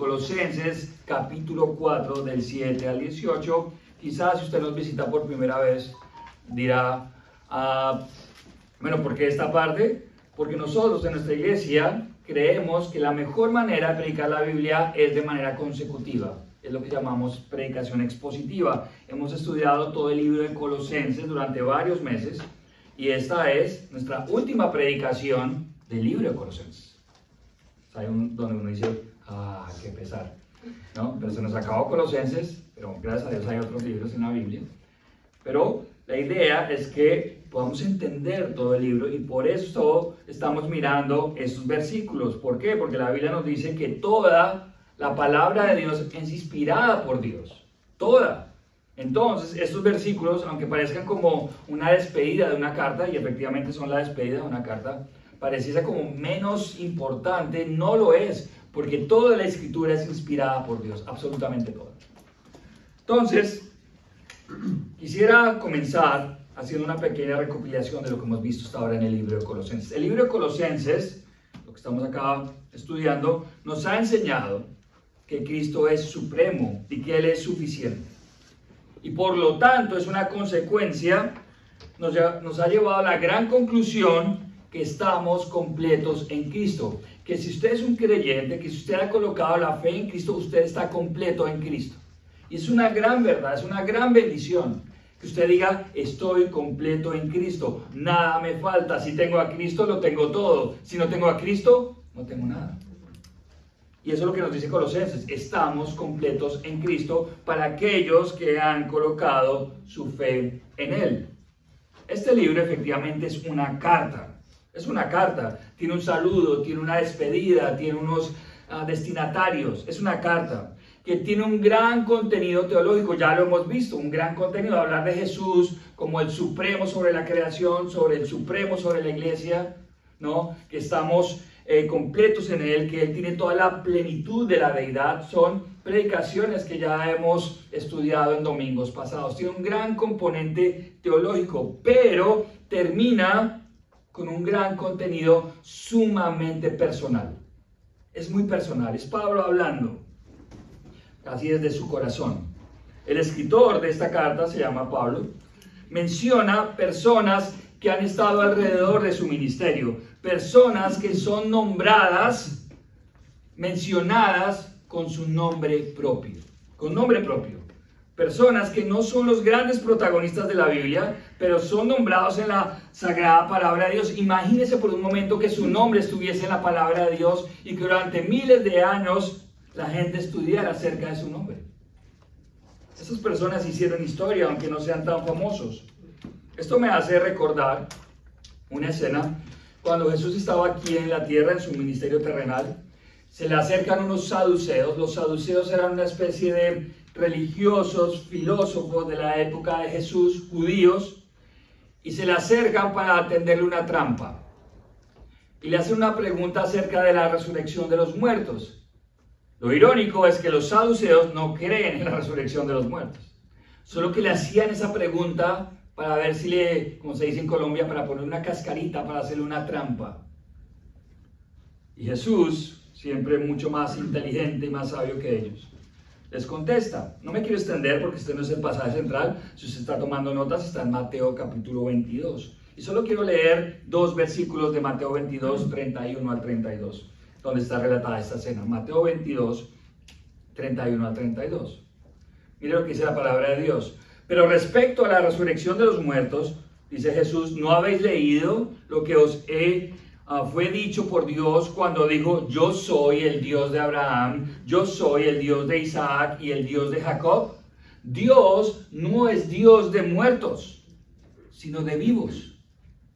Colosenses capítulo 4 del 7 al 18. Quizás si usted nos visita por primera vez dirá, bueno, ¿por qué esta parte? Porque nosotros en nuestra iglesia creemos que la mejor manera de predicar la Biblia es de manera consecutiva. Es lo que llamamos predicación expositiva. Hemos estudiado todo el libro de Colosenses durante varios meses y esta es nuestra última predicación del libro de Colosenses. Hay donde uno dice, qué pesar, ¿no? Pero se nos acabó Colosenses, pero gracias a Dios hay otros libros en la Biblia. Pero la idea es que podamos entender todo el libro y por eso estamos mirando estos versículos. ¿Por qué? Porque la Biblia nos dice que toda la palabra de Dios es inspirada por Dios. Toda. Entonces, estos versículos, aunque parezcan como una despedida de una carta, y efectivamente son la despedida de una carta, pareciese como menos importante, no lo es, porque toda la escritura es inspirada por Dios, absolutamente toda. Entonces, quisiera comenzar haciendo una pequeña recopilación de lo que hemos visto hasta ahora en el libro de Colosenses. El libro de Colosenses, lo que estamos acá estudiando, nos ha enseñado que Cristo es supremo y que Él es suficiente. Y por lo tanto es una consecuencia, nos ha llevado a la gran conclusión que estamos completos en Cristo. Que si usted es un creyente, que si usted ha colocado la fe en Cristo, usted está completo en Cristo. Y es una gran verdad, es una gran bendición. Que usted diga, estoy completo en Cristo. Nada me falta. Si tengo a Cristo, lo tengo todo. Si no tengo a Cristo, no tengo nada. Y eso es lo que nos dice Colosenses. Estamos completos en Cristo para aquellos que han colocado su fe en Él. Este libro efectivamente es una carta. Es una carta. Tiene un saludo, tiene una despedida, tiene unos destinatarios. Es una carta que tiene un gran contenido teológico. Ya lo hemos visto. Un gran contenido. Hablar de Jesús como el supremo sobre la creación, sobre el supremo sobre la iglesia, ¿no? Que estamos completos en Él, que Él tiene toda la plenitud de la deidad. Son predicaciones que ya hemos estudiado en domingos pasados. Tiene un gran componente teológico, pero termina con un gran contenido sumamente personal. Es muy personal, es Pablo hablando, así desde su corazón. El escritor de esta carta se llama Pablo. Menciona personas que han estado alrededor de su ministerio, personas que son nombradas, mencionadas con su nombre propio, con nombre propio. Personas que no son los grandes protagonistas de la Biblia, pero son nombrados en la sagrada palabra de Dios. Imagínense por un momento que su nombre estuviese en la palabra de Dios y que durante miles de años la gente estudiara acerca de su nombre. Esas personas hicieron historia, aunque no sean tan famosos. Esto me hace recordar una escena cuando Jesús estaba aquí en la tierra en su ministerio terrenal. Se le acercan unos saduceos. Los saduceos eran una especie de religiosos, filósofos de la época de Jesús, judíos, y se le acercan para tenderle una trampa. Y le hacen una pregunta acerca de la resurrección de los muertos. Lo irónico es que los saduceos no creen en la resurrección de los muertos. Solo que le hacían esa pregunta para ver si le, como se dice en Colombia, para poner una cascarita, para hacerle una trampa. Y Jesús, siempre mucho más inteligente y más sabio que ellos, les contesta. No me quiero extender porque este no es el pasaje central. Si usted está tomando notas, está en Mateo capítulo 22. Y solo quiero leer dos versículos de Mateo 22, 31 al 32, donde está relatada esta escena. Mateo 22, 31 al 32. Mire lo que dice la palabra de Dios. Pero respecto a la resurrección de los muertos, dice Jesús, ¿no habéis leído lo que os fue dicho por Dios cuando dijo, yo soy el Dios de Abraham, yo soy el Dios de Isaac y el Dios de Jacob? Dios no es Dios de muertos, sino de vivos,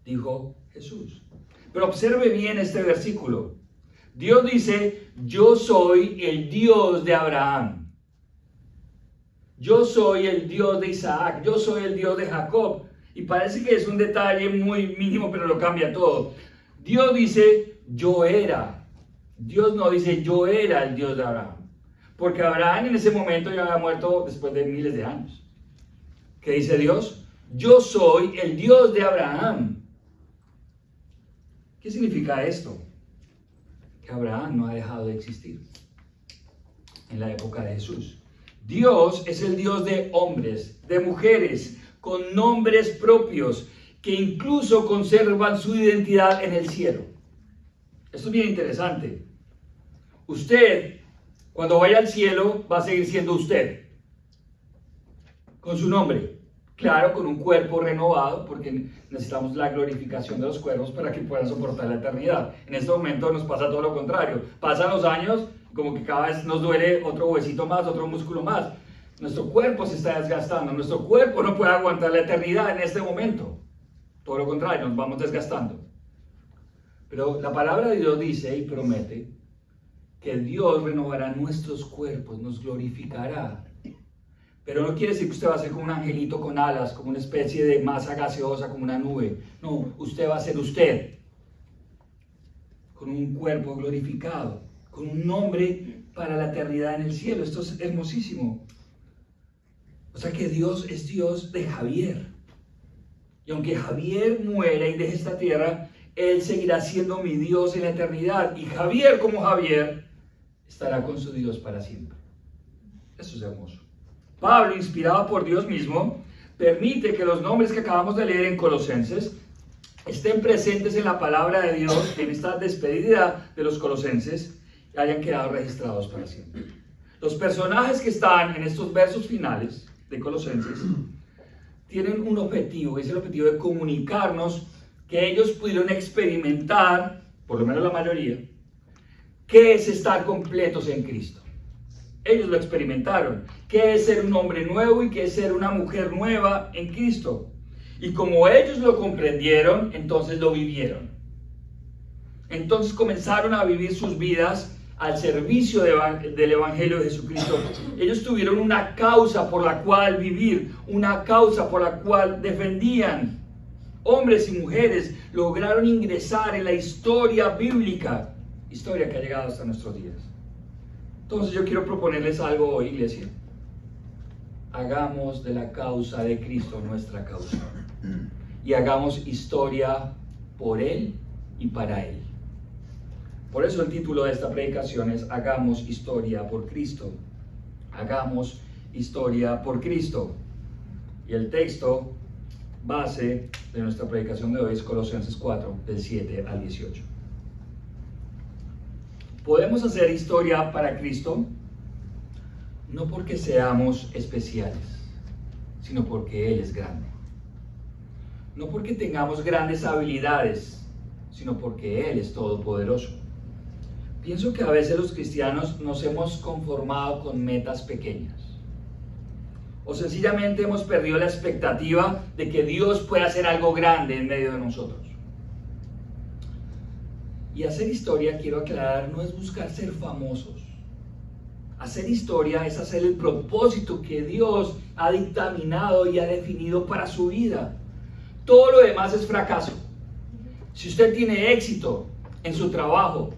dijo Jesús. Pero observe bien este versículo. Dios dice, yo soy el Dios de Abraham. Yo soy el Dios de Isaac, yo soy el Dios de Jacob. Y parece que es un detalle muy mínimo, pero lo cambia todo. Dios dice, yo era. Dios no dice, yo era el Dios de Abraham. Porque Abraham en ese momento ya había muerto después de miles de años. ¿Qué dice Dios? Yo soy el Dios de Abraham. ¿Qué significa esto? Que Abraham no ha dejado de existir. en la época de Jesús. Dios es el Dios de hombres, de mujeres, con nombres propios, que incluso conservan su identidad en el cielo. Esto es bien interesante. Usted, cuando vaya al cielo, va a seguir siendo usted, con su nombre. Claro, con un cuerpo renovado, porque necesitamos la glorificación de los cuerpos para que puedan soportar la eternidad. En este momento nos pasa todo lo contrario. Pasan los años, como que cada vez nos duele otro huesito más, otro músculo más. Nuestro cuerpo se está desgastando, nuestro cuerpo no puede aguantar la eternidad en este momento. Todo lo contrario, nos vamos desgastando. Pero la palabra de Dios dice y promete que Dios renovará nuestros cuerpos, nos glorificará. Pero no quiere decir que usted va a ser como un angelito con alas, como una especie de masa gaseosa, como una nube. No, usted va a ser usted, con un cuerpo glorificado, con un nombre para la eternidad en el cielo. Esto es hermosísimo. O sea que Dios es Dios de Javier. Y aunque Javier muera y deje esta tierra, Él seguirá siendo mi Dios en la eternidad. Y Javier, como Javier, estará con su Dios para siempre. Eso es hermoso. Pablo, inspirado por Dios mismo, permite que los nombres que acabamos de leer en Colosenses estén presentes en la palabra de Dios en esta despedida de los colosenses y hayan quedado registrados para siempre. Los personajes que están en estos versos finales de Colosenses tienen un objetivo, es el objetivo de comunicarnos que ellos pudieron experimentar, por lo menos la mayoría, qué es estar completos en Cristo. Ellos lo experimentaron, qué es ser un hombre nuevo y qué es ser una mujer nueva en Cristo. Y como ellos lo comprendieron, entonces lo vivieron. Entonces comenzaron a vivir sus vidas al servicio del Evangelio de Jesucristo. Ellos tuvieron una causa por la cual vivir, una causa por la cual defendían. Hombres y mujeres lograron ingresar en la historia bíblica, historia que ha llegado hasta nuestros días. Entonces yo quiero proponerles algo hoy, iglesia. Hagamos de la causa de Cristo nuestra causa. Y hagamos historia por Él y para Él. Por eso el título de esta predicación es Hagamos historia por Cristo. Hagamos historia por Cristo. Y el texto base de nuestra predicación de hoy es Colosenses 4, del 7 al 18. Podemos hacer historia para Cristo no porque seamos especiales, sino porque Él es grande. No porque tengamos grandes habilidades, sino porque Él es todopoderoso. Pienso que a veces los cristianos nos hemos conformado con metas pequeñas. O sencillamente hemos perdido la expectativa de que Dios pueda hacer algo grande en medio de nosotros. Y hacer historia, quiero aclarar, no es buscar ser famosos. Hacer historia es hacer el propósito que Dios ha dictaminado y ha definido para su vida. Todo lo demás es fracaso. Si usted tiene éxito en su trabajo,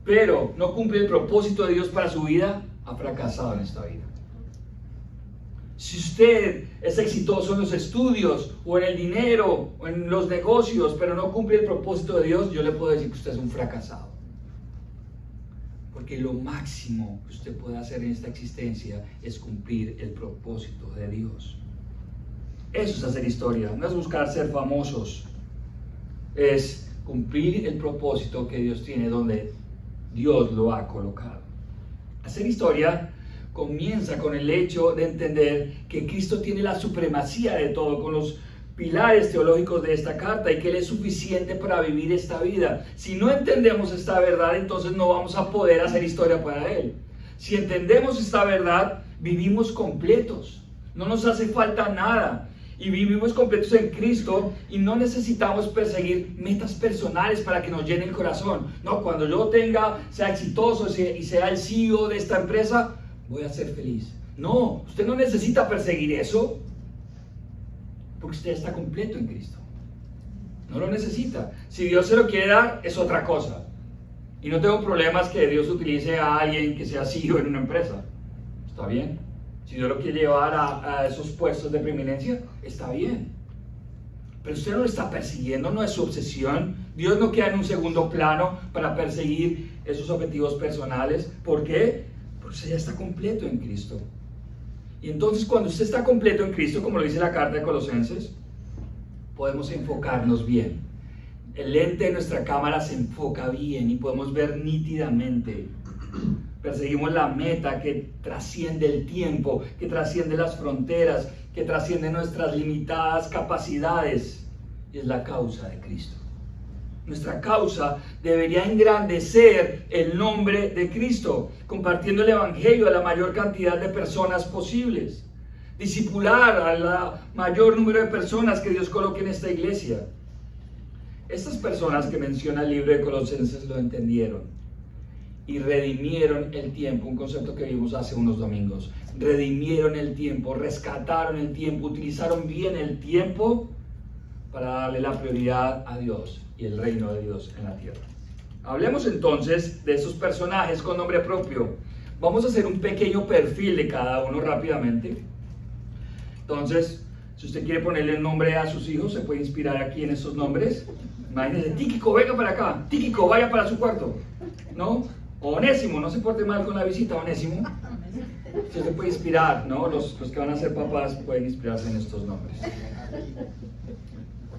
pero no cumple el propósito de Dios para su vida, ha fracasado en esta vida. Si usted es exitoso en los estudios, o en el dinero, o en los negocios, pero no cumple el propósito de Dios, yo le puedo decir que usted es un fracasado. Porque lo máximo que usted puede hacer en esta existencia es cumplir el propósito de Dios. Eso es hacer historia, no es buscar ser famosos. Es cumplir el propósito que Dios tiene donde Dios lo ha colocado. Hacer historia comienza con el hecho de entender que Cristo tiene la supremacía de todo, con los pilares teológicos de esta carta, y que Él es suficiente para vivir esta vida. Si no entendemos esta verdad, entonces no vamos a poder hacer historia para Él. Si entendemos esta verdad, vivimos completos, no nos hace falta nada, y vivimos completos en Cristo, y no necesitamos perseguir metas personales para que nos llene el corazón. No, cuando yo sea exitoso y sea el CEO de esta empresa, voy a ser feliz. No, usted no necesita perseguir eso, porque usted está completo en Cristo. No lo necesita. Si Dios se lo quiere dar, es otra cosa. Y no tengo problemas que Dios utilice a alguien que sea CEO en una empresa. Está bien. Si Dios lo quiere llevar a esos puestos de preeminencia, está bien. Pero usted no lo está persiguiendo, no es su obsesión. Dios no queda en un segundo plano para perseguir esos objetivos personales. ¿Por qué? Porque usted ya está completo en Cristo. Y entonces cuando usted está completo en Cristo, como lo dice la carta de Colosenses, podemos enfocarnos bien. El lente de nuestra cámara se enfoca bien y podemos ver nítidamente. Perseguimos la meta que trasciende el tiempo, que trasciende las fronteras, que trasciende nuestras limitadas capacidades. Y es la causa de Cristo. Nuestra causa debería engrandecer el nombre de Cristo, compartiendo el Evangelio a la mayor cantidad de personas posibles. Discipular a la mayor número de personas que Dios coloque en esta iglesia. Estas personas que menciona el libro de Colosenses lo entendieron y redimieron el tiempo, un concepto que vimos hace unos domingos. Redimieron el tiempo, rescataron el tiempo, utilizaron bien el tiempo para darle la prioridad a Dios y el reino de Dios en la tierra. Hablemos entonces de esos personajes con nombre propio. Vamos a hacer un pequeño perfil de cada uno rápidamente. Entonces, si usted quiere ponerle el nombre a sus hijos, se puede inspirar aquí en esos nombres. Imagínense, Tíquico, venga para acá. Tíquico, vaya para su cuarto. ¿No? O Onésimo, no se porte mal con la visita, Onésimo. Usted se puede inspirar, ¿no? Los que van a ser papás pueden inspirarse en estos nombres.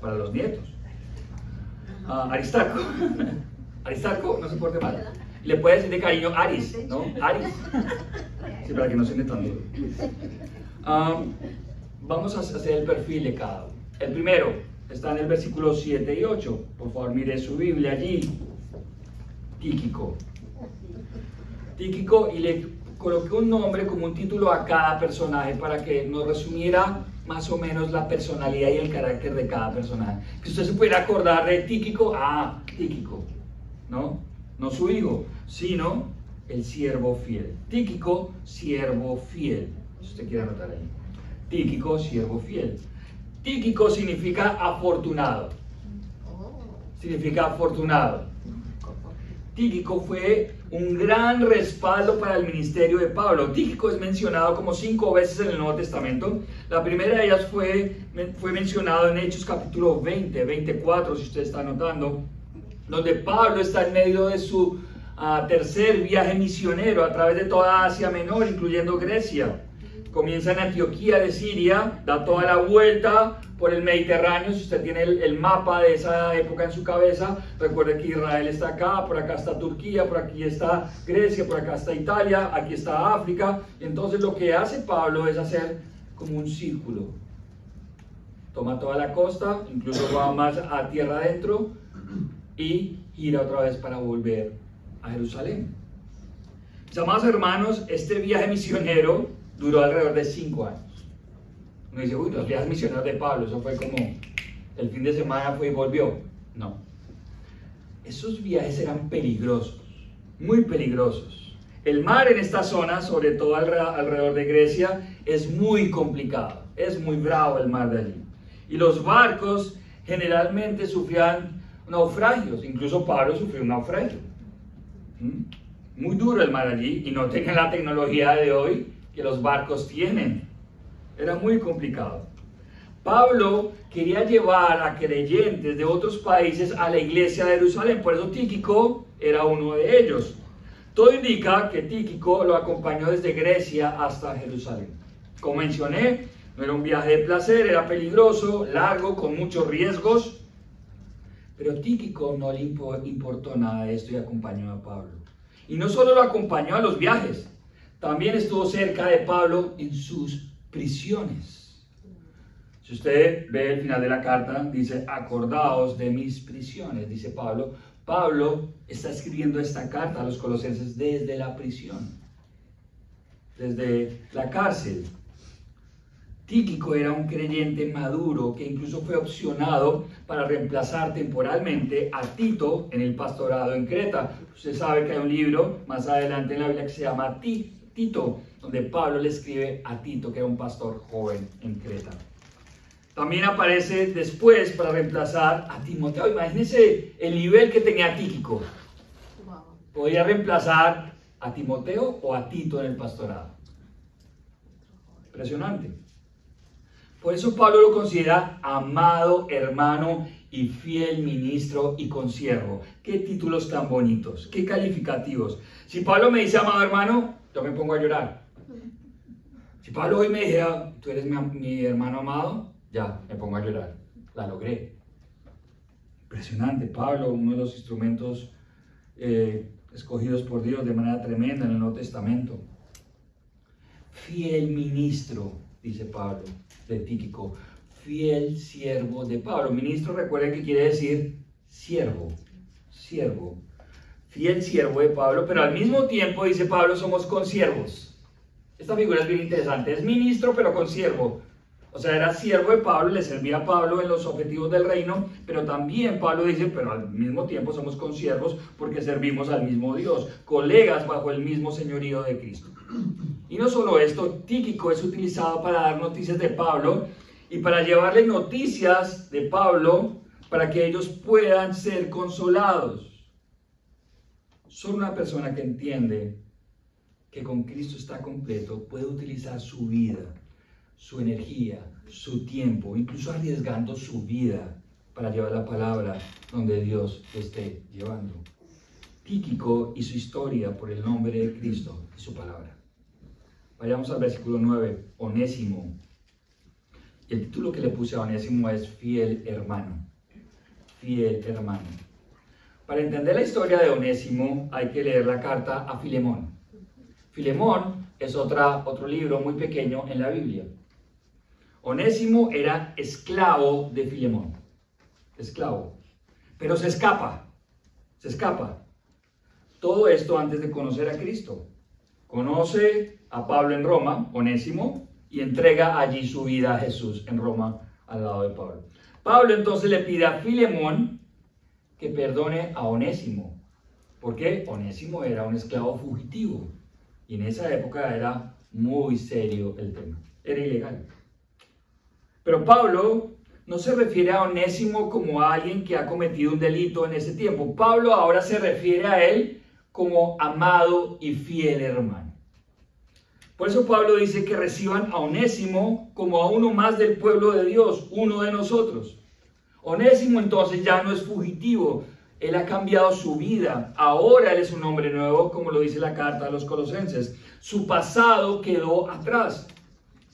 Para los nietos. Aristarco. Aristarco, no se porte mal. Le puede decir de cariño Aris, ¿no? Aris. Sí, para que no suene tan duro. Vamos a hacer el perfil de cada uno. El primero está en el versículo 7 y 8. Por favor, mire su Biblia allí. Tíquico. Tíquico, y le coloqué un nombre como un título a cada personaje para que nos resumiera más o menos la personalidad y el carácter de cada personaje. Que usted se pudiera acordar de Tíquico, Tíquico, ¿no? No su hijo, sino el siervo fiel. Tíquico, siervo fiel. Si usted quiere anotar ahí. Tíquico, siervo fiel. Tíquico significa afortunado. Significa afortunado. Tíquico fue un gran respaldo para el ministerio de Pablo. Tíquico es mencionado como 5 veces en el Nuevo Testamento. La primera de ellas fue mencionado en Hechos capítulo 20, 24, si usted está anotando, donde Pablo está en medio de su tercer viaje misionero a través de toda Asia Menor, incluyendo Grecia. Comienza en Antioquía de Siria, da toda la vuelta por el Mediterráneo. Si usted tiene el mapa de esa época en su cabeza, recuerde que Israel está acá, por acá está Turquía, por aquí está Grecia, por acá está Italia, aquí está África. Entonces lo que hace Pablo es hacer como un círculo. Toma toda la costa, incluso va más a tierra adentro y gira otra vez para volver a Jerusalén. Mis amados hermanos, este viaje misionero duró alrededor de 5 años. Uno dice, uy, los viajes misioneros de Pablo, eso fue como el fin de semana fue y volvió. No. Esos viajes eran peligrosos, muy peligrosos. El mar en esta zona, sobre todo alrededor de Grecia, es muy complicado. Es muy bravo el mar de allí. Y los barcos generalmente sufrían naufragios. Incluso Pablo sufrió un naufragio. Muy duro el mar allí y no tenía la tecnología de hoy que los barcos tienen. Era muy complicado. Pablo quería llevar a creyentes de otros países a la iglesia de Jerusalén, por eso Tíquico era uno de ellos. Todo indica que Tíquico lo acompañó desde Grecia hasta Jerusalén. Como mencioné, no era un viaje de placer, era peligroso, largo, con muchos riesgos, pero Tíquico no le importó nada de esto y acompañó a Pablo. Y no solo lo acompañó a los viajes, también estuvo cerca de Pablo en sus prisiones. Si usted ve el final de la carta, dice, acordaos de mis prisiones, dice Pablo. Pablo está escribiendo esta carta a los colosenses desde la prisión, desde la cárcel. Tíquico era un creyente maduro que incluso fue opcionado para reemplazar temporalmente a Tito en el pastorado en Creta. Usted sabe que hay un libro más adelante en la Biblia que se llama Tito, donde Pablo le escribe a Tito, que era un pastor joven en Creta. También aparece después para reemplazar a Timoteo. Imagínense el nivel que tenía Tíquico. Podía reemplazar a Timoteo o a Tito en el pastorado. Impresionante. Por eso Pablo lo considera amado hermano y fiel ministro y consiervo. Qué títulos tan bonitos, qué calificativos. Si Pablo me dice amado hermano, yo me pongo a llorar. Si Pablo hoy me dijera, tú eres mi hermano amado, ya, me pongo a llorar. La logré. Impresionante. Pablo, uno de los instrumentos escogidos por Dios de manera tremenda en el Nuevo Testamento. Fiel ministro, dice Pablo, de Tíquico. Fiel siervo de Pablo. Ministro, recuerden que quiere decir siervo. Siervo. Fiel siervo de Pablo, pero al mismo tiempo, dice Pablo, somos consiervos. Esta figura es bien interesante. Es ministro, pero consiervo. O sea, era siervo de Pablo, le servía a Pablo en los objetivos del reino, pero también Pablo dice, pero al mismo tiempo somos consiervos porque servimos al mismo Dios, colegas bajo el mismo señorío de Cristo. Y no solo esto, Tíquico es utilizado para dar noticias de Pablo y para llevarle noticias de Pablo para que ellos puedan ser consolados. Solo una persona que entiende que con Cristo está completo puede utilizar su vida, su energía, su tiempo, incluso arriesgando su vida para llevar la palabra donde Dios lo esté llevando. Tíquico y su historia por el nombre de Cristo y su palabra. Vayamos al versículo 9, Onésimo. Y el título que le puse a Onésimo es Fiel Hermano. Fiel Hermano. Para entender la historia de Onésimo hay que leer la carta a Filemón. Filemón es otro libro muy pequeño en la Biblia. Onésimo era esclavo de Filemón. Esclavo. Pero se escapa. Se escapa. Todo esto antes de conocer a Cristo. Conoce a Pablo en Roma, Onésimo, y entrega allí su vida a Jesús en Roma al lado de Pablo. Pablo entonces le pide a Filemón que perdone a Onésimo. Porque Onésimo era un esclavo fugitivo. Y en esa época era muy serio el tema. Era ilegal. Pero Pablo no se refiere a Onésimo como a alguien que ha cometido un delito en ese tiempo. Pablo ahora se refiere a él como amado y fiel hermano. Por eso Pablo dice que reciban a Onésimo como a uno más del pueblo de Dios, uno de nosotros. Onésimo entonces ya no es fugitivo, él ha cambiado su vida, ahora él es un hombre nuevo, como lo dice la carta a los Colosenses. Su pasado quedó atrás.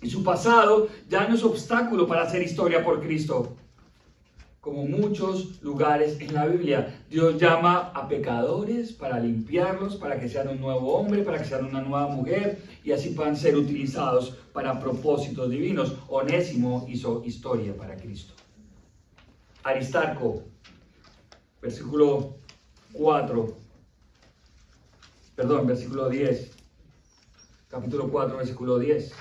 Y su pasado ya no es obstáculo para hacer historia por Cristo. Como muchos lugares en la Biblia, Dios llama a pecadores para limpiarlos, para que sean un nuevo hombre, para que sean una nueva mujer, y así puedan ser utilizados para propósitos divinos. Onésimo hizo historia para Cristo. Aristarco, versículo 10, capítulo 4, versículo 10.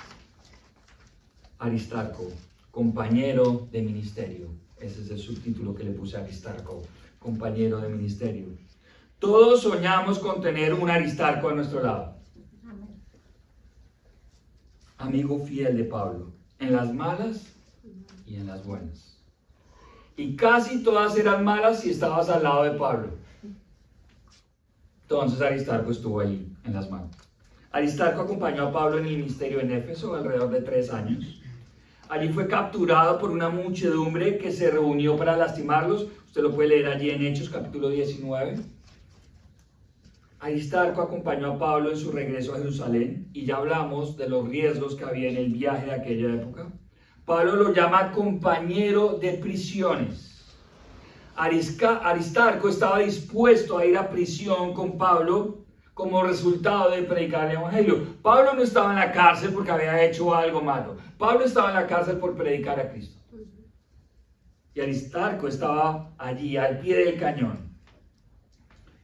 Aristarco, compañero de ministerio. Ese es el subtítulo que le puse a Aristarco, compañero de ministerio. Todos soñamos con tener un Aristarco a nuestro lado. Amigo fiel de Pablo, en las malas y en las buenas. Y casi todas eran malas si estabas al lado de Pablo. Entonces Aristarco estuvo allí, en las malas. Aristarco acompañó a Pablo en el ministerio en Éfeso alrededor de 3 años. Allí fue capturado por una muchedumbre que se reunió para lastimarlos. Usted lo puede leer allí en Hechos capítulo 19. Aristarco acompañó a Pablo en su regreso a Jerusalén y ya hablamos de los riesgos que había en el viaje de aquella época. Pablo lo llama compañero de prisiones. Aristarco estaba dispuesto a ir a prisión con Pablo como resultado de predicar el evangelio. Pablo no estaba en la cárcel porque había hecho algo malo. Pablo estaba en la cárcel por predicar a Cristo. Y Aristarco estaba allí al pie del cañón.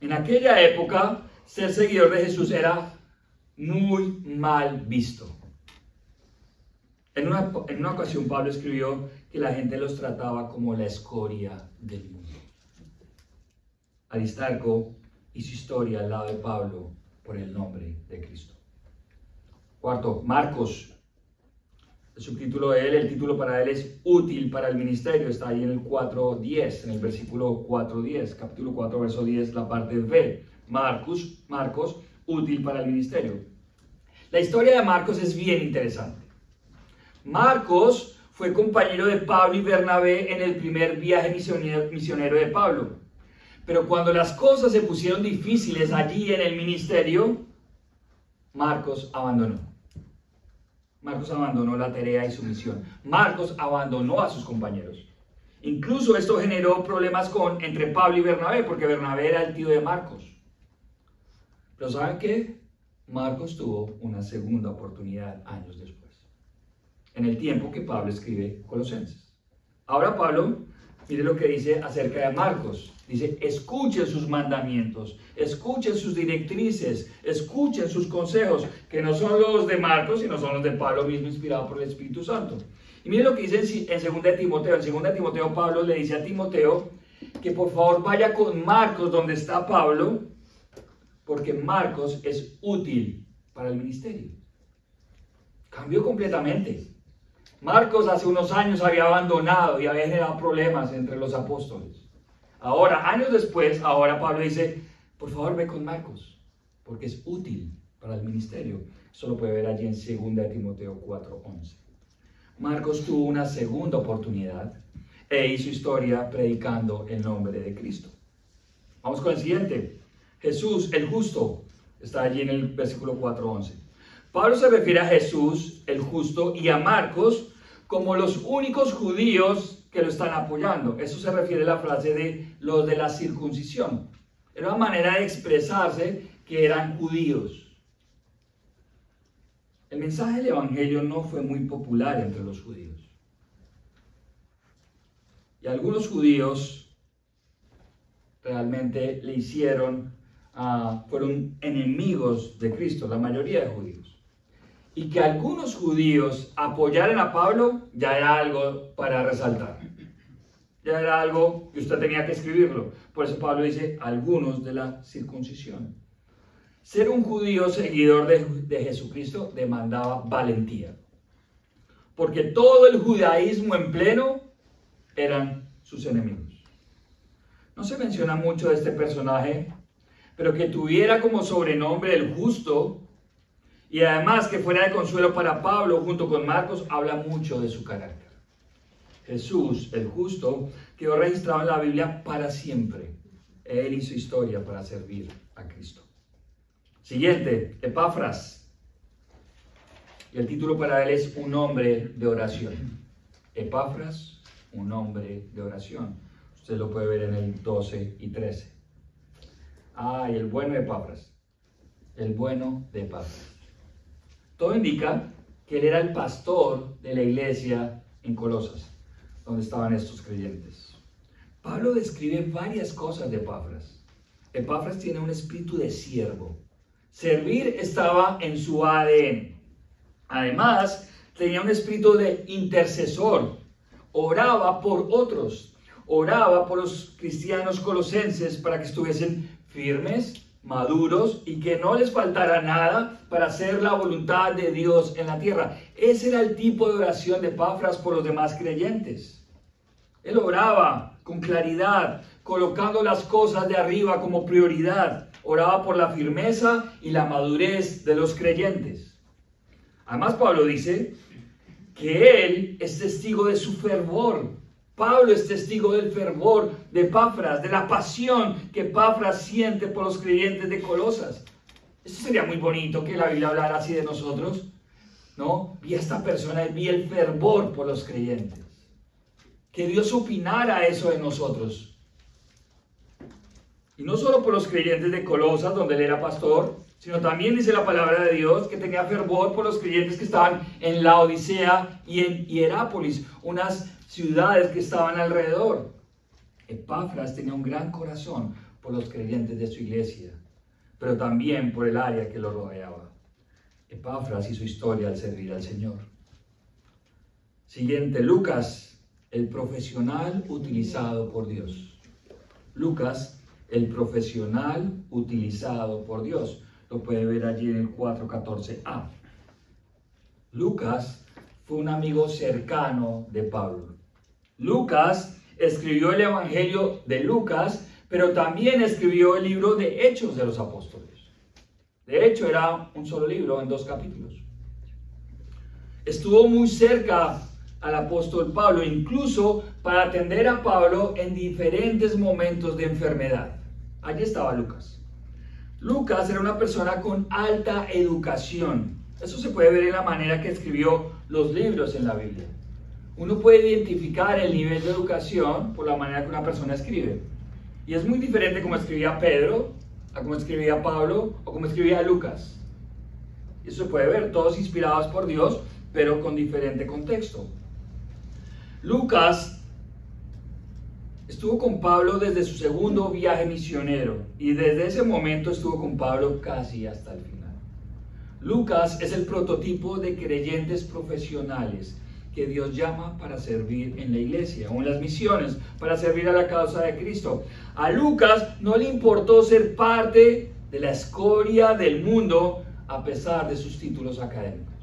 En aquella época, ser seguidor de Jesús era muy mal visto. En una ocasión Pablo escribió que la gente los trataba como la escoria del mundo. Aristarco y su historia al lado de Pablo por el nombre de Cristo. Cuarto, Marcos. El subtítulo de él, el título para él es útil para el ministerio. Está ahí en el 4:10, en el versículo 4:10, capítulo 4, verso 10, la parte B. Marcos, útil para el ministerio. La historia de Marcos es bien interesante. Marcos fue compañero de Pablo y Bernabé en el primer viaje misionero de Pablo. Pero cuando las cosas se pusieron difíciles allí en el ministerio, Marcos abandonó. Marcos abandonó la tarea y su misión. Marcos abandonó a sus compañeros. Incluso esto generó problemas entre Pablo y Bernabé, porque Bernabé era el tío de Marcos. Pero ¿saben qué? Marcos tuvo una segunda oportunidad años después, en el tiempo que Pablo escribe Colosenses. Ahora Pablo, mire lo que dice acerca de Marcos. Dice, escuchen sus mandamientos, escuchen sus directrices, escuchen sus consejos, que no son los de Marcos, sino son los de Pablo mismo, inspirado por el Espíritu Santo. Y mire lo que dice en 2 Timoteo. En 2 Timoteo Pablo le dice a Timoteo que por favor vaya con Marcos donde está Pablo, porque Marcos es útil para el ministerio. Cambió completamente. Marcos hace unos años había abandonado y había generado problemas entre los apóstoles. Ahora, años después, ahora Pablo dice, por favor ve con Marcos, porque es útil para el ministerio. Eso lo puede ver allí en 2 Timoteo 4:11. Marcos tuvo una segunda oportunidad e hizo historia predicando el nombre de Cristo. Vamos con el siguiente. Jesús, el justo, está allí en el versículo 4:11. Pablo se refiere a Jesús, el justo, y a Marcos como los únicos judíos que lo están apoyando. Eso se refiere a la frase de los de la circuncisión. Era una manera de expresarse que eran judíos. El mensaje del Evangelio no fue muy popular entre los judíos. Y algunos judíos realmente le fueron enemigos de Cristo, la mayoría de judíos. Y que algunos judíos apoyaran a Pablo ya era algo para resaltar. Ya era algo que usted tenía que escribirlo. Por eso Pablo dice, algunos de la circuncisión. Ser un judío seguidor de Jesucristo demandaba valentía. Porque todo el judaísmo en pleno eran sus enemigos. No se menciona mucho de este personaje, pero que tuviera como sobrenombre el justo, y además que fuera de consuelo para Pablo junto con Marcos, habla mucho de su carácter. Jesús, el justo, quedó registrado en la Biblia para siempre. Él hizo historia para servir a Cristo. Siguiente, Epafras. Y el título para él es Un hombre de oración. Epafras, un hombre de oración. Usted lo puede ver en el 12 y 13. Y el bueno de Epafras. El bueno de Epafras. Todo indica que él era el pastor de la iglesia en Colosas, donde estaban estos creyentes. Pablo describe varias cosas de Epafras. Epafras tiene un espíritu de siervo. Servir estaba en su ADN. Además, tenía un espíritu de intercesor. Oraba por otros. Oraba por los cristianos colosenses para que estuviesen firmes, maduros y que no les faltara nada para hacer la voluntad de Dios en la tierra. Ese era el tipo de oración de Epafras por los demás creyentes. Él oraba con claridad, colocando las cosas de arriba como prioridad. Oraba por la firmeza y la madurez de los creyentes. Además, Pablo dice que él es testigo de su fervor. Pablo es testigo del fervor de Epafras, de la pasión que Epafras siente por los creyentes de Colosas. Esto sería muy bonito que la Biblia hablara así de nosotros, ¿no? Vi a esta persona, vi el fervor por los creyentes. Que Dios opinara eso de nosotros. Y no solo por los creyentes de Colosas, donde él era pastor, sino también dice la palabra de Dios que tenía fervor por los creyentes que estaban en Laodicea y en Hierápolis, unas ciudades que estaban alrededor. Epafras tenía un gran corazón por los creyentes de su iglesia, pero también por el área que lo rodeaba. Epafras hizo historia al servir al Señor. Siguiente, Lucas, el profesional utilizado por Dios. Lucas, el profesional utilizado por Dios. Lo puede ver allí en el 4:14a. Lucas fue un amigo cercano de Pablo. Lucas escribió el Evangelio de Lucas, pero también escribió el libro de Hechos de los Apóstoles. De hecho, era un solo libro en 2 capítulos. Estuvo muy cerca al apóstol Pablo, incluso para atender a Pablo en diferentes momentos de enfermedad. Allí estaba Lucas. Lucas era una persona con alta educación. Eso se puede ver en la manera que escribió los libros en la Biblia. Uno puede identificar el nivel de educación por la manera que una persona escribe. Y es muy diferente como escribía Pedro, a como escribía Pablo o como escribía Lucas. Eso se puede ver, todos inspirados por Dios, pero con diferente contexto. Lucas estuvo con Pablo desde su segundo viaje misionero y desde ese momento estuvo con Pablo casi hasta el final. Lucas es el prototipo de creyentes profesionales que Dios llama para servir en la iglesia o en las misiones, para servir a la causa de Cristo. A Lucas no le importó ser parte de la escoria del mundo a pesar de sus títulos académicos.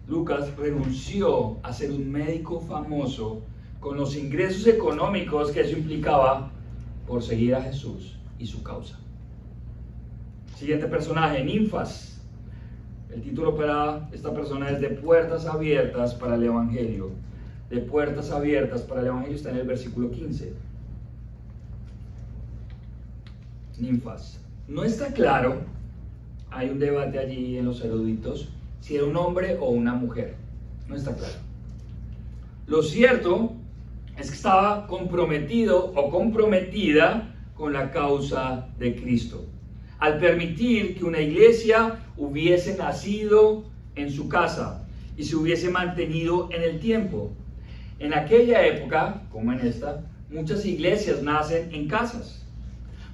Lucas renunció a ser un médico famoso con los ingresos económicos que eso implicaba por seguir a Jesús y su causa. Siguiente personaje, Ninfas. El título para esta persona es De puertas abiertas para el Evangelio. De puertas abiertas para el Evangelio está en el versículo 15. Ninfas. No está claro, hay un debate allí en los eruditos, si era un hombre o una mujer. No está claro. Lo cierto es que estaba comprometido o comprometida con la causa de Cristo, al permitir que una iglesia hubiese nacido en su casa y se hubiese mantenido en el tiempo. En aquella época, como en esta, muchas iglesias nacen en casas,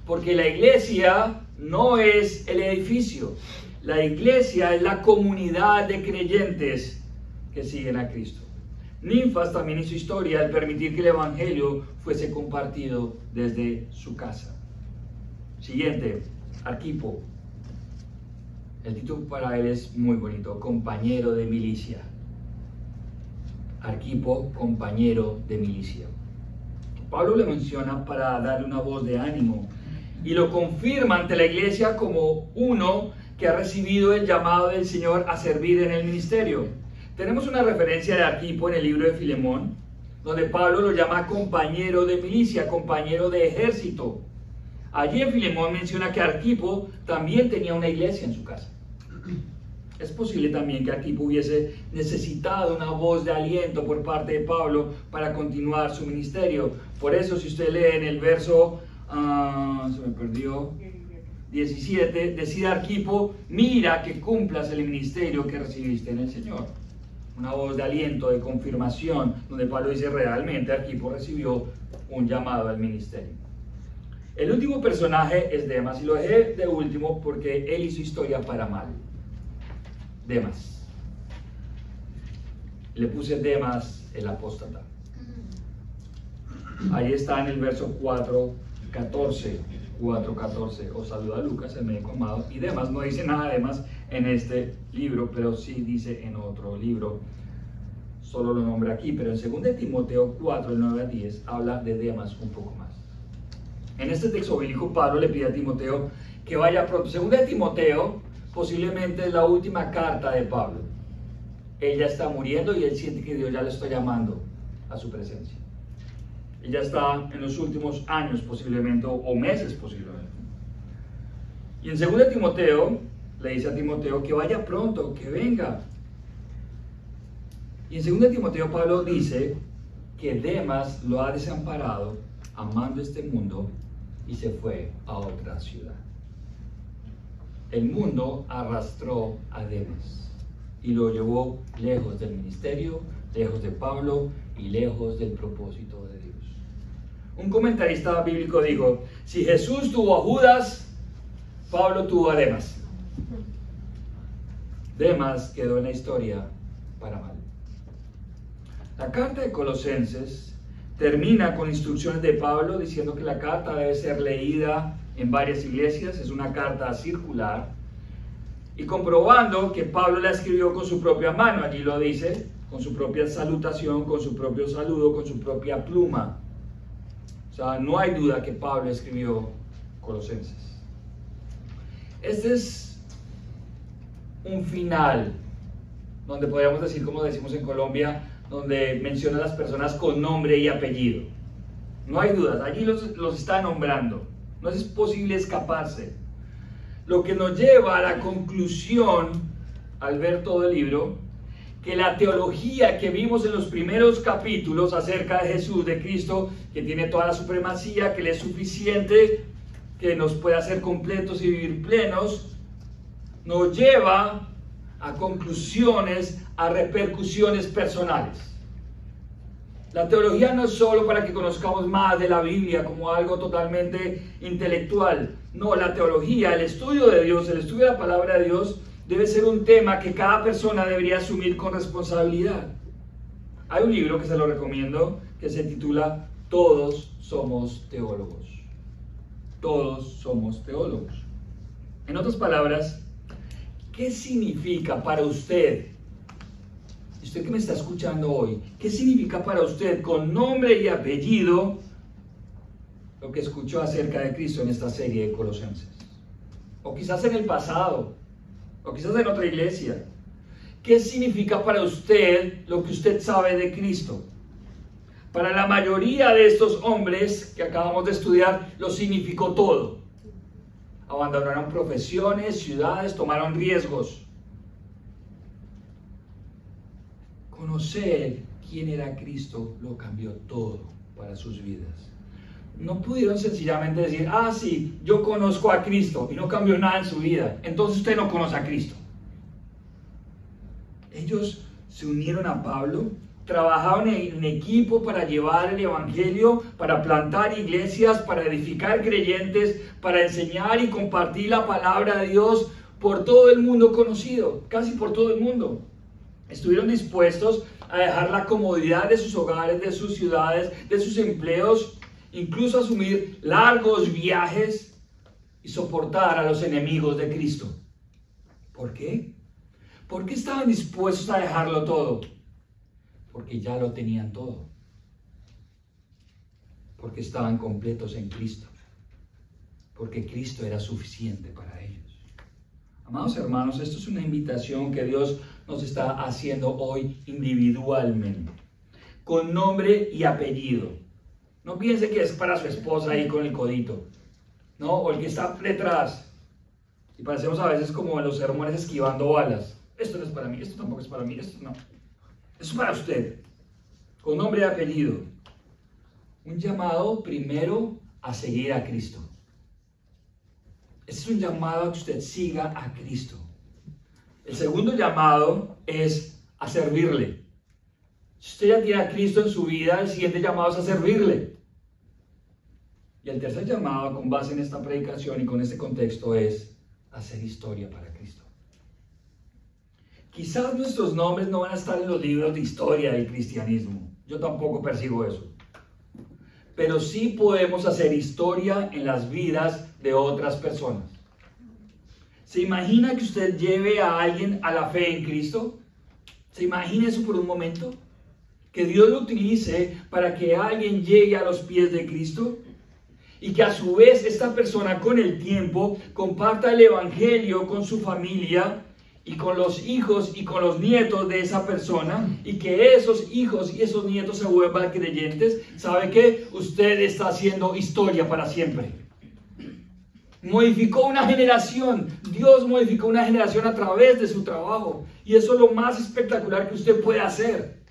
porque la iglesia no es el edificio, la iglesia es la comunidad de creyentes que siguen a Cristo. Ninfas también hizo historia al permitir que el evangelio fuese compartido desde su casa. Siguiente, Arquipo. El título para él es muy bonito, compañero de milicia. Arquipo, compañero de milicia. Pablo le menciona para darle una voz de ánimo y lo confirma ante la iglesia como uno que ha recibido el llamado del Señor a servir en el ministerio. Tenemos una referencia de Arquipo en el libro de Filemón, donde Pablo lo llama compañero de milicia, compañero de ejército. Allí en Filemón menciona que Arquipo también tenía una iglesia en su casa. Es posible también que Arquipo hubiese necesitado una voz de aliento por parte de Pablo para continuar su ministerio. Por eso, si usted lee en el verso, se me perdió, 17, decide Arquipo, mira que cumplas el ministerio que recibiste en el Señor. Una voz de aliento, de confirmación, donde Pablo dice realmente Arquipo recibió un llamado al ministerio. El último personaje es Demas, y lo dejé de último porque él hizo historia para mal. Demas. Le puse Demas el apóstata. Ahí está en el verso 4:14. 4:14. Os saluda Lucas, el médico amado. Y Demas no dice nada de Demas en este libro, pero sí dice en otro libro. Solo lo nombra aquí, pero en 2 Timoteo 4, el 9 a 10, habla de Demas un poco más. En este texto bíblico, Pablo le pide a Timoteo que vaya pronto. 2 Timoteo posiblemente es la última carta de Pablo. Él ya está muriendo y él siente que Dios ya le está llamando a su presencia. Él ya está en los últimos años posiblemente, o meses posiblemente. Y en 2 Timoteo, le dice a Timoteo que vaya pronto, que venga. Y en 2 Timoteo Pablo dice que Demas lo ha desamparado, amando este mundo, y se fue a otra ciudad. El mundo arrastró a Demas y lo llevó lejos del ministerio, lejos de Pablo y lejos del propósito de Dios. Un comentarista bíblico dijo, si Jesús tuvo a Judas, Pablo tuvo a Demas. Demas quedó en la historia para mal. La carta de Colosenses termina con instrucciones de Pablo diciendo que la carta debe ser leída en varias iglesias, es una carta circular, y comprobando que Pablo la escribió con su propia mano, allí lo dice, con su propia salutación, con su propio saludo, con su propia pluma. O sea, no hay duda que Pablo escribió Colosenses. Este es un final, donde podríamos decir, como decimos en Colombia, donde menciona a las personas con nombre y apellido. No hay dudas, allí los está nombrando. No es posible escaparse. Lo que nos lleva a la conclusión, al ver todo el libro, que la teología que vimos en los primeros capítulos acerca de Jesús, de Cristo, que tiene toda la supremacía, que le es suficiente, que nos puede hacer completos y vivir plenos, nos lleva a conclusiones, a repercusiones personales. La teología no es solo para que conozcamos más de la Biblia como algo totalmente intelectual. No, la teología, el estudio de Dios, el estudio de la palabra de Dios, debe ser un tema que cada persona debería asumir con responsabilidad. Hay un libro que se lo recomiendo que se titula Todos somos teólogos. Todos somos teólogos. En otras palabras, ¿qué significa para usted? Usted que me está escuchando hoy, ¿qué significa para usted con nombre y apellido lo que escuchó acerca de Cristo en esta serie de Colosenses? O quizás en el pasado, o quizás en otra iglesia. ¿Qué significa para usted lo que usted sabe de Cristo? Para la mayoría de estos hombres que acabamos de estudiar, lo significó todo. Abandonaron profesiones, ciudades, tomaron riesgos. Conocer quién era Cristo lo cambió todo para sus vidas. No pudieron sencillamente decir, ah, sí, yo conozco a Cristo, y no cambió nada en su vida. Entonces usted no conoce a Cristo. Ellos se unieron a Pablo, trabajaban en equipo para llevar el evangelio, para plantar iglesias, para edificar creyentes, para enseñar y compartir la palabra de Dios por todo el mundo conocido, casi por todo el mundo. Estuvieron dispuestos a dejar la comodidad de sus hogares, de sus ciudades, de sus empleos, incluso asumir largos viajes y soportar a los enemigos de Cristo. ¿Por qué? ¿Por qué estaban dispuestos a dejarlo todo? Porque ya lo tenían todo. Porque estaban completos en Cristo. Porque Cristo era suficiente para ellos. Amados hermanos, esto es una invitación que Dios nos está haciendo hoy individualmente, con nombre y apellido. No piense que es para su esposa ahí con el codito, ¿no? O el que está detrás. Y parecemos a veces como en los sermones esquivando balas. Esto no es para mí, esto tampoco es para mí, esto no. Esto es para usted, con nombre y apellido. Un llamado primero a seguir a Cristo. Este es un llamado a que usted siga a Cristo. El segundo llamado es a servirle. Si usted ya tiene a Cristo en su vida, el siguiente llamado es a servirle. Y el tercer llamado, con base en esta predicación y con este contexto, es hacer historia para Cristo. Quizás nuestros nombres no van a estar en los libros de historia del cristianismo. Yo tampoco persigo eso. Pero sí podemos hacer historia en las vidas de otras personas. ¿Se imagina que usted lleve a alguien a la fe en Cristo? ¿Se imagina eso por un momento? Que Dios lo utilice para que alguien llegue a los pies de Cristo y que a su vez esta persona con el tiempo comparta el evangelio con su familia y con los hijos y con los nietos de esa persona, y que esos hijos y esos nietos se vuelvan creyentes. ¿Sabe qué? Usted está haciendo historia para siempre. Modificó una generación. Dios modificó una generación a través de su trabajo. Y eso es lo más espectacular que usted puede hacer.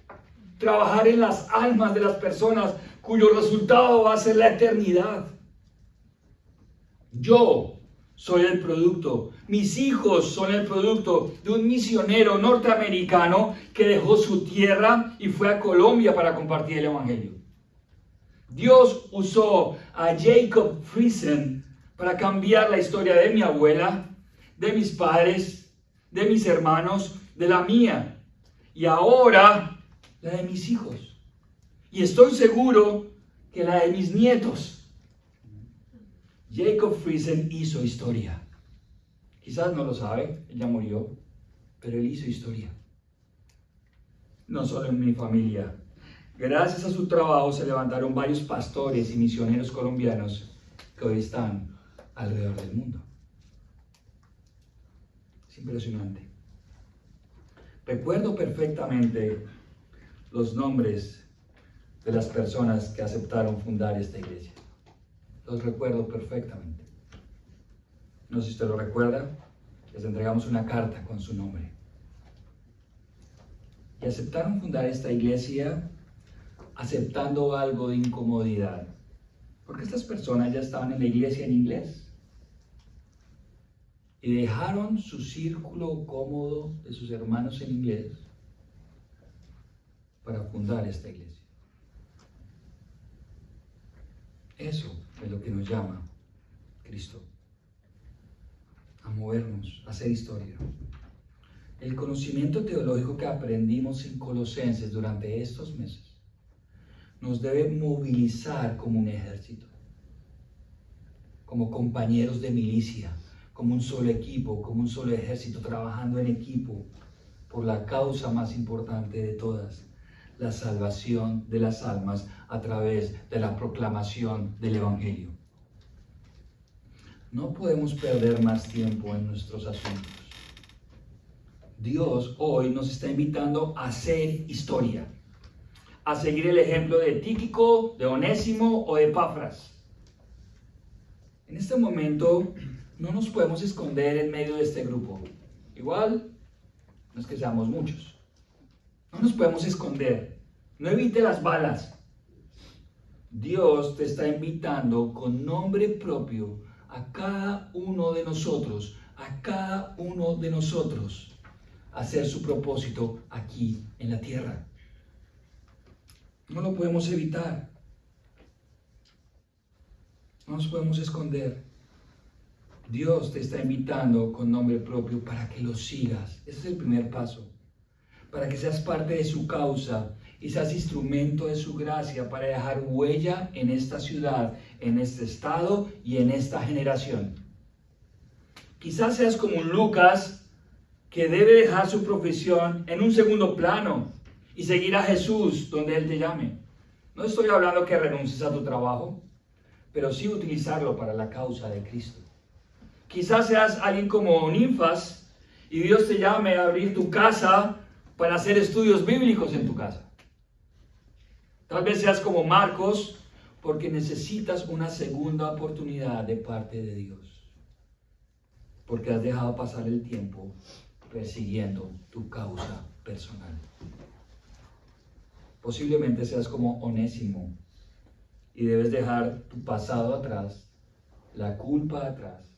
Trabajar en las almas de las personas cuyo resultado va a ser la eternidad. Yo soy el producto, mis hijos son el producto de un misionero norteamericano que dejó su tierra y fue a Colombia para compartir el evangelio. Dios usó a Jacob Friesen para cambiar la historia de mi abuela, de mis padres, de mis hermanos, de la mía y ahora la de mis hijos. Y estoy seguro que la de mis nietos. Jacob Friesen hizo historia. Quizás no lo sabe, él ya murió, pero él hizo historia. No solo en mi familia. Gracias a su trabajo se levantaron varios pastores y misioneros colombianos que hoy están alrededor del mundo. Es impresionante. Recuerdo perfectamente los nombres de las personas que aceptaron fundar esta iglesia. Los recuerdo perfectamente. No sé si usted lo recuerda, les entregamos una carta con su nombre. Y aceptaron fundar esta iglesia aceptando algo de incomodidad. Porque estas personas ya estaban en la iglesia en inglés. Y dejaron su círculo cómodo de sus hermanos en inglés para fundar esta iglesia. Eso es lo que nos llama Cristo. A movernos, a hacer historia. El conocimiento teológico que aprendimos en Colosenses durante estos meses nos debe movilizar como un ejército, como compañeros de milicia, como un solo equipo, como un solo ejército, trabajando en equipo por la causa más importante de todas, la salvación de las almas a través de la proclamación del Evangelio. No podemos perder más tiempo en nuestros asuntos. Dios hoy nos está invitando a hacer historia, a seguir el ejemplo de Tíquico, de Onésimo o de Epafras. En este momento no nos podemos esconder en medio de este grupo. Igual, no es que seamos muchos. No nos podemos esconder. No evite las balas. Dios te está invitando con nombre propio a cada uno de nosotros, a hacer su propósito aquí en la tierra. No lo podemos evitar. No nos podemos esconder. Dios te está invitando con nombre propio para que lo sigas. Ese es el primer paso. Para que seas parte de su causa y seas instrumento de su gracia para dejar huella en esta ciudad, en este estado y en esta generación. Quizás seas como un Lucas que debe dejar su profesión en un segundo plano y seguir a Jesús donde Él te llame. No estoy hablando que renuncies a tu trabajo, pero sí utilizarlo para la causa de Cristo. Quizás seas alguien como Ninfas y Dios te llame a abrir tu casa para hacer estudios bíblicos en tu casa. Tal vez seas como Marcos porque necesitas una segunda oportunidad de parte de Dios. Porque has dejado pasar el tiempo persiguiendo tu causa personal. Posiblemente seas como Onésimo y debes dejar tu pasado atrás, la culpa atrás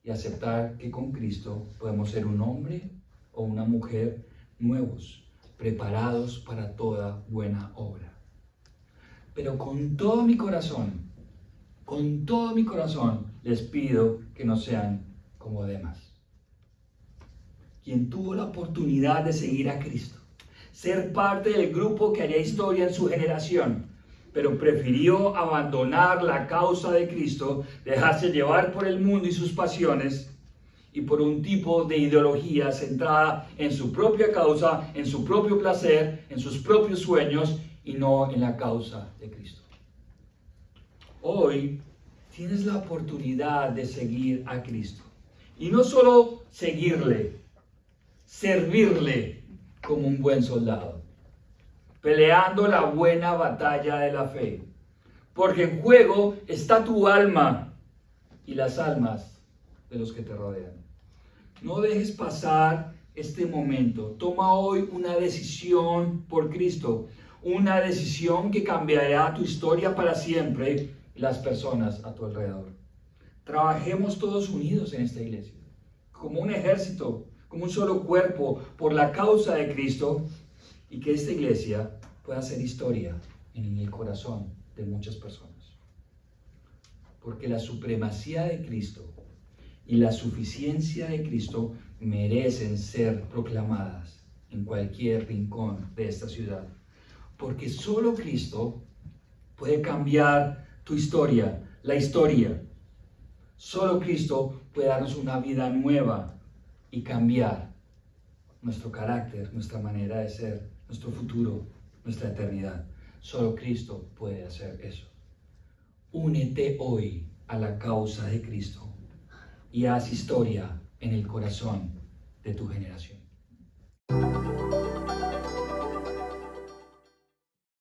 y aceptar que con Cristo podemos ser un hombre o una mujer nuevos, preparados para toda buena obra. Pero con todo mi corazón, les pido que no sean como Demas, quien tuvo la oportunidad de seguir a Cristo, ser parte del grupo que haría historia en su generación, pero prefirió abandonar la causa de Cristo, dejarse llevar por el mundo y sus pasiones y por un tipo de ideología centrada en su propia causa, en su propio placer, en sus propios sueños y no en la causa de Cristo. Hoy tienes la oportunidad de seguir a Cristo y no solo seguirle, servirle como un buen soldado, peleando la buena batalla de la fe, porque en juego está tu alma y las almas de los que te rodean. No dejes pasar este momento. Toma hoy una decisión por Cristo, una decisión que cambiará tu historia para siempre y las personas a tu alrededor. Trabajemos todos unidos en esta iglesia, como un ejército, como un solo cuerpo, por la causa de Cristo, y que esta iglesia pueda hacer historia en el corazón de muchas personas. Porque la supremacía de Cristo y la suficiencia de Cristo merecen ser proclamadas en cualquier rincón de esta ciudad. Porque solo Cristo puede cambiar tu historia, la historia. Solo Cristo puede darnos una vida nueva y cambiar nuestro carácter, nuestra manera de ser, nuestro futuro, nuestra eternidad. Solo Cristo puede hacer eso. Únete hoy a la causa de Cristo y haz historia en el corazón de tu generación.